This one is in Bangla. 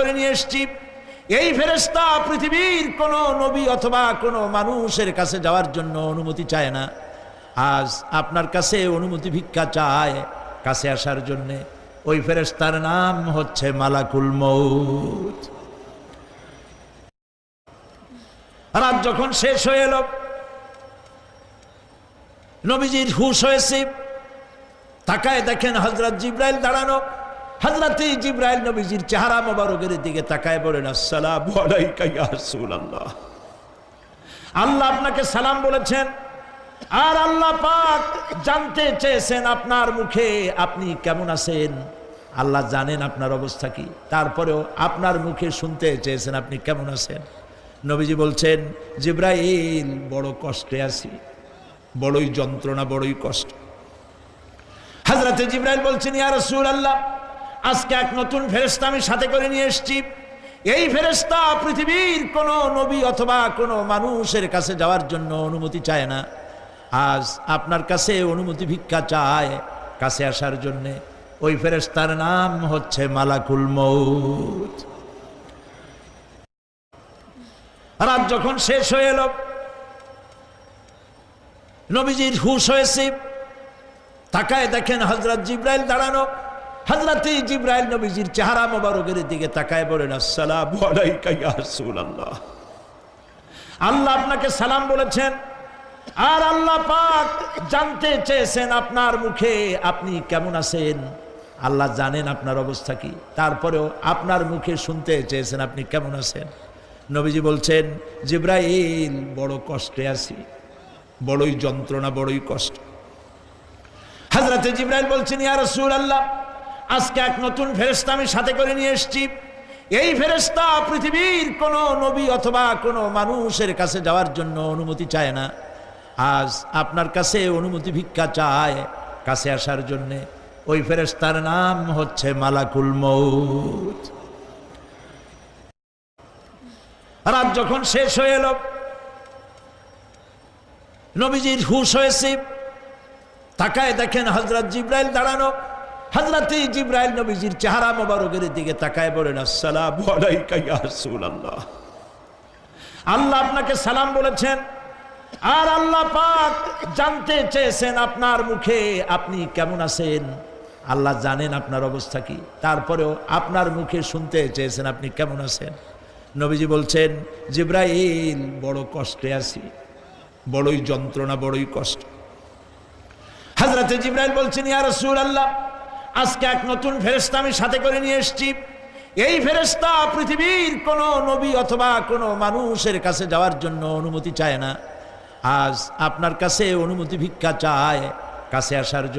করে নিয়ে এসেছি। এই ফেরেশতা পৃথিবীর কোন নবী অথবা কোন মানুষের কাছে যাওয়ার জন্য অনুমতি চায় না। আজ আপনার কাছে অনুমতি ভিক্ষা চায় কাছে আসার জন্য। ওই ফেরেশতার নাম হচ্ছে মালাকুল মউত। রাত যখন শেষ হয়ে এলো, নবীজির হুঁশ হয়েছে, তাকায় দেখেন হযরত জিবরাইল দাঁড়ানো। হযরত জিবরাইল নবীজির চেহারা মোবারকের দিকে তাকায় বলেন, আসসালামু আলাইকা ইয়া রাসূলুল্লাহ। আল্লাহ আপনাকে সালাম বলেছেন, আর আল্লাহ পাক জানতে চেয়েছেন আপনার মুখে আপনি কেমন আছেন। আল্লাহ জানেন আপনার অবস্থা কি, তারপরেও আপনার মুখে শুনতে চেয়েছেন আপনি কেমন আছেন। নবীজি বলছেন, জিবরাইল বড় কষ্টে আছি, বড়ই যন্ত্রণা, বড়ই কষ্ট। হযরত জিবরাইল বলছেন, ইয়া রাসূলুল্লাহ, আজকে এক নতুন ফেরেশতা আমি সাথে করে নিয়ে এসেছি। এই ফেরেশতা পৃথিবীর কোন নবী অথবা কোন মানুষের কাছে যাওয়ার জন্য অনুমতি চায় না। আজ আপনার কাছে অনুমতি ভিক্ষা চায় কাছে আসার জন্য। ওই ফেরেশতার নাম হচ্ছে মালাকুল মউত। রাত যখন শেষ হয়ে এলো, নবীজির হুঁশ হয়েছে, তাকায় দেখেন হযরত জিবরাইল দাঁড়ানো। হযরত জিবরাইল নবীজির চেহারা মোবারকের দিকে তাকায় বলেন, আসসালামু আলাইকা ইয়া রাসূলুল্লাহ। আল্লাহ আপনাকে সালাম বলেছেন, আর আল্লাহ পাক জানতে চেয়েছেন আপনার মুখে আপনি কেমন আছেন। আল্লাহ জানেন আপনার অবস্থা কি, তারপরেও আপনার মুখে শুনতে চেয়েছেন আপনি কেমন আছেন। নবীজি বলছেন, জিবরাইল বড় কষ্টে আছি, বড়ই যন্ত্রণা, বড়ই কষ্ট। হযরত জিবরাইল বলছেন, ইয়া রাসূলুল্লাহ, আজকে এক নতুন ফেরেশতা আমি সাথে করে নিয়ে এসেছি। এই ফেরেশতা পৃথিবীর কোন নবী অথবা কোন মানুষের কাছে যাওয়ার জন্য অনুমতি চায় না। আজ আপনার কাছে অনুমতি ভিক্ষা চায় কাছে আসার জন্য। ওই ফেরেশতার নাম হচ্ছে মালাকুল মউত। রাত যখন শেষ হয়ে এলো, নবীজির হুঁশ হয়েছে, তাকায় দেখেন হযরত জিবরাইল দাঁড়ানো। হযরত জিবরাইল নবীজির চেহারা মোবারকের দিকে তাকায় বলেন, আসসালামু আলাইকা ইয়া রাসূলুল্লাহ। আল্লাহ আপনাকে সালাম বলেছেন, আর আল্লাহ পাক জানতে চেয়েছেন আপনার মুখে আপনি কেমন আছেন। আল্লাহ জানেন আপনার অবস্থা কি, তারপরেও আপনার মুখে শুনতে চেয়েছেন আপনি কেমন আছেন। নবীজি বলছেন, জিবরাইল বড় কষ্টে আছি, বড়ই যন্ত্রণা, বড়ই কষ্ট। হযরত জিবরাইল বলছেন, ইয়া রাসূলুল্লাহ, আজকে এক নতুন ফেরেশতা আমি সাথে করে নিয়ে এসেছি। এই ফেরেশতা পৃথিবীর কোন নবী অথবা কোন মানুষের কাছে যাওয়ার জন্য অনুমতি চায় না। আজ আপনার কাছে অনুমতি ভিক্ষা চায় কাছে আসার জন্য।